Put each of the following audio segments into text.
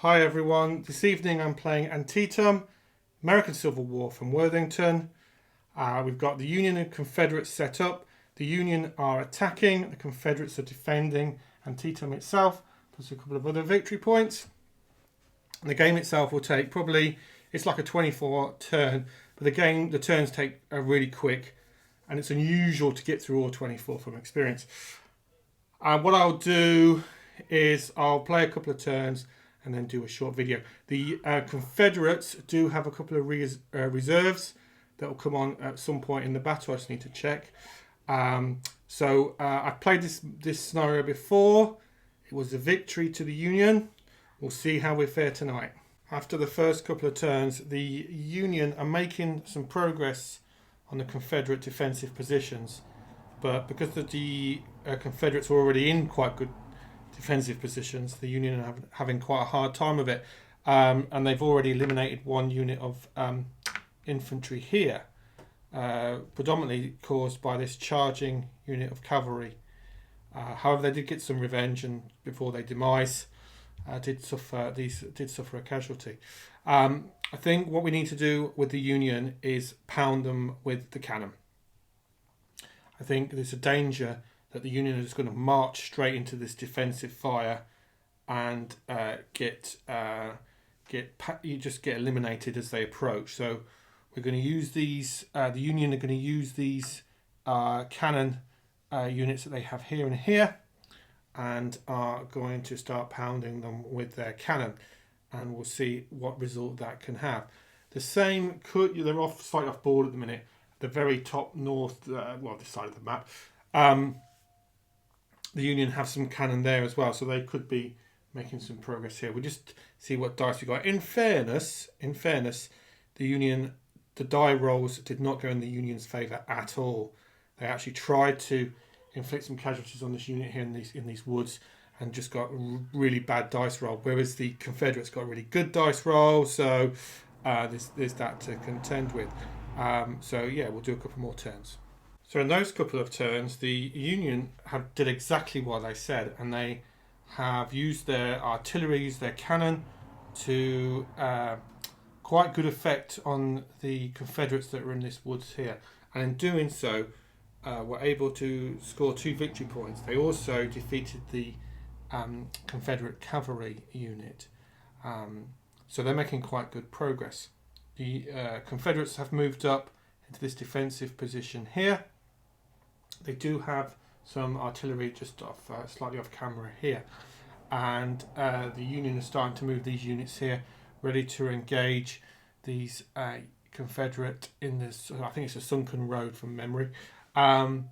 Hi everyone, this evening I'm playing Antietam, American Civil War from Worthington. We've got the Union and Confederates set up. The Union are attacking, the Confederates are defending Antietam itself, plus a couple of other victory points. And the game itself will take probably, it's like a 24 turn, but the turns take really quick, and it's unusual to get through all 24 from experience. What I'll do is I'll play a couple of turns and then do a short video. The Confederates do have a couple of reserves that will come on at some point in the battle. I just need to check. I've played this scenario before. It was a victory to the Union. We'll see how we fare tonight. After the first couple of turns, the Union are making some progress on the Confederate defensive positions, but because the Confederates are already in quite good defensive positions, the Union are having quite a hard time of it, and they've already eliminated one unit of infantry here, predominantly caused by this charging unit of cavalry. However, they did get some revenge, and before their demise, did suffer a casualty. I think what we need to do with the Union is pound them with the cannon. I think there's a danger that the Union are just going to march straight into this defensive fire and get eliminated as they approach. So we're going to use these. The Union are going to use these cannon units that they have here and here, and are going to start pounding them with their cannon, and we'll see what result that can have. The same they're slightly off board at the minute. The very top north, this side of the map. The Union have some cannon there as well, so they could be making some progress here. We'll just see what dice we got. In fairness, the die rolls did not go in the Union's favour at all. They actually tried to inflict some casualties on this unit here in these woods, and just got really bad dice roll. Whereas the Confederates got a really good dice roll, so there's that to contend with. We'll do a couple more turns. So in those couple of turns, the Union did exactly what they said, and they have used their artillery, used their cannon to quite good effect on the Confederates that were in this woods here. And in doing so, were able to score 2 victory points. They also defeated the Confederate cavalry unit. So they're making quite good progress. The Confederates have moved up into this defensive position here. They do have some artillery just slightly off camera here, and the Union is starting to move these units here, ready to engage these Confederate in this. I think it's a sunken road from memory. At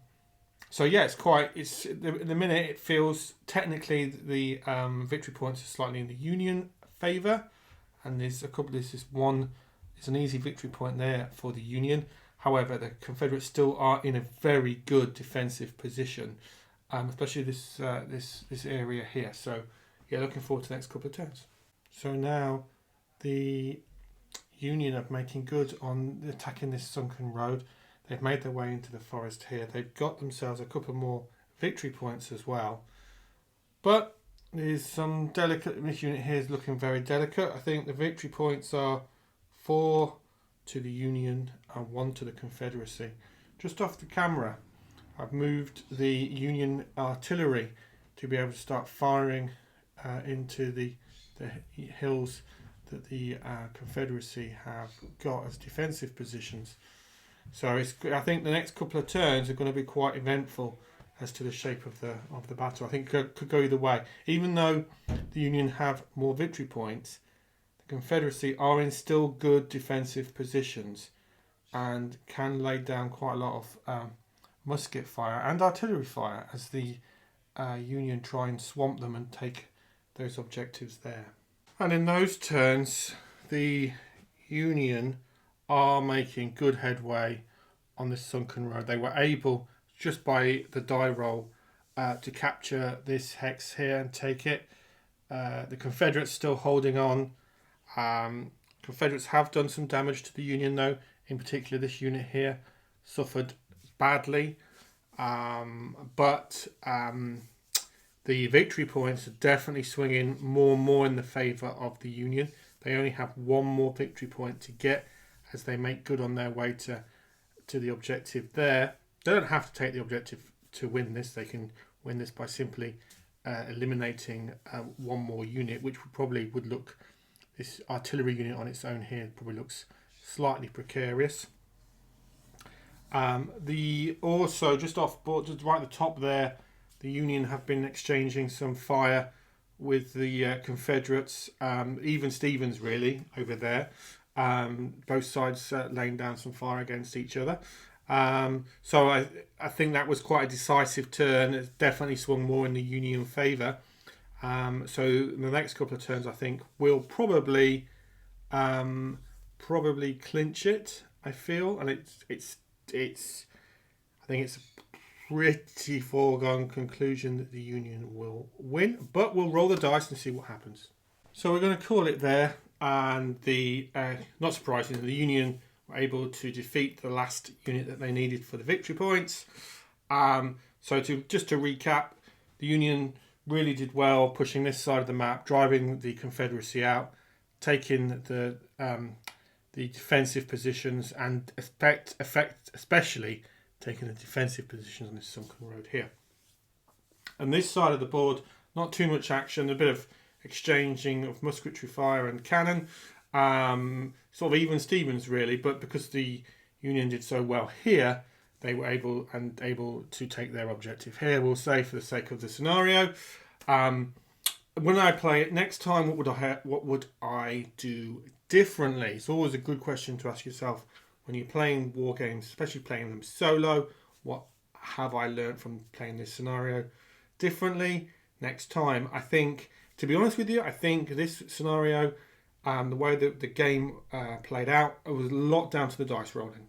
the minute it feels technically the victory points are slightly in the Union favour, and there's an easy victory point there for the Union. However, the Confederates still are in a very good defensive position, especially this area here. So, looking forward to the next couple of turns. So now, the Union are making good on attacking this sunken road. They've made their way into the forest here. They've got themselves a couple more victory points as well. But there's some this unit here is looking very delicate. I think the victory points are 4 to the Union and 1 to the Confederacy. Just off the camera, I've moved the Union artillery to be able to start firing into the hills that the Confederacy have got as defensive positions. So I think the next couple of turns are going to be quite eventful as to the shape of the battle. I think it could go either way. Even though the Union have more victory points, the Confederacy are in still good defensive positions and can lay down quite a lot of musket fire and artillery fire as the Union try and swamp them and take those objectives there. And in those turns, the Union are making good headway on this sunken road. They were able, just by the die roll, to capture this hex here and take it. The Confederates still holding on. Confederates have done some damage to the Union though. In particular, this unit here suffered badly. But the victory points are definitely swinging more and more in the favour of the Union. They only have one more victory point to get as they make good on their way to the objective there. They don't have to take the objective to win this. They can win this by simply eliminating one more unit, which would look, this artillery unit on its own here probably looks slightly precarious. Also just off board, just right at the top there, the Union have been exchanging some fire with the Confederates, even Stevens really over there. Both sides laying down some fire against each other. So I think that was quite a decisive turn. It's definitely swung more in the Union favour. So the next couple of turns, I think, will probably clinch it. I feel, and I think it's a pretty foregone conclusion that the Union will win. But we'll roll the dice and see what happens. So we're going to call it there. And not surprisingly, the Union were able to defeat the last unit that they needed for the victory points. So just to recap, the Union really did well pushing this side of the map, driving the Confederacy out, taking the defensive positions, and especially taking the defensive positions on this sunken road here. And this side of the board, not too much action, a bit of exchanging of musketry fire and cannon, sort of even Stevens really, but because the Union did so well here, they were able to take their objective here, we'll say, for the sake of the scenario. When I play it next time, what would I do differently? It's always a good question to ask yourself when you're playing war games, especially playing them solo. What have I learned from playing this scenario differently next time? I think, to be honest with you, I think this scenario, the way that the game played out, it was a lot down to the dice rolling.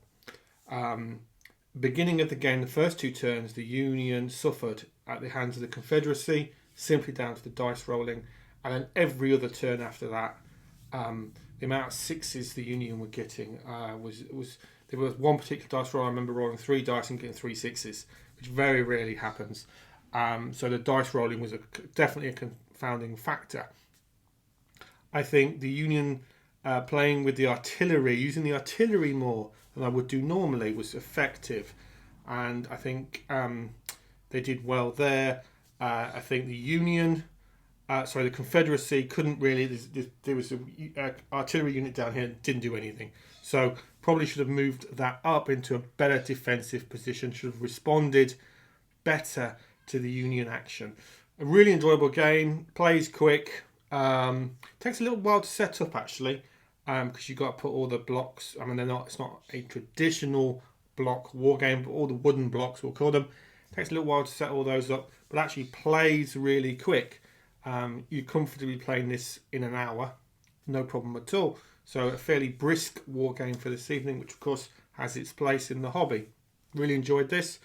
Beginning of the game, the first two turns, the Union suffered at the hands of the Confederacy, simply down to the dice rolling. And then every other turn after that, the amount of sixes the Union were getting was there was one particular dice roll I remember rolling 3 dice and getting 3 sixes, which very rarely happens. So the dice rolling was definitely a confounding factor. I think the Union playing with the artillery, using the artillery more than I would do normally, was effective, and I think they did well there. I think the Confederacy couldn't really. There was an artillery unit down here that didn't do anything, so probably should have moved that up into a better defensive position. Should have responded better to the Union action. A really enjoyable game. Plays quick. Takes a little while to set up actually, because you've got to put all the blocks. I mean, it's not a traditional block war game, but all the wooden blocks, we'll call them. Takes a little while to set all those up, but actually plays really quick. You're comfortably playing this in an hour, no problem at all. So a fairly brisk war game for this evening, which of course has its place in the hobby. Really enjoyed this.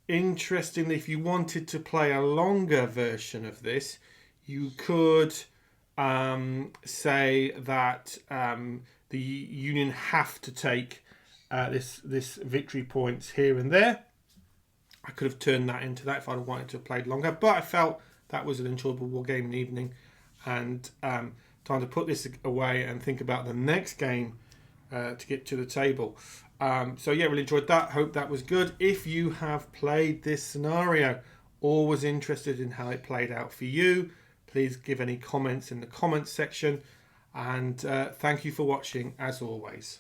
Interestingly, if you wanted to play a longer version of this, you could say that the Union have to take this victory points here and there. I could have turned that into that if I'd wanted to have played longer, but I felt that was an enjoyable war game in the evening, and time to put this away and think about the next game to get to the table. So yeah, really enjoyed that. Hope that was good. If you have played this scenario or was interested in how it played out for you, please give any comments in the comments section, and thank you for watching as always.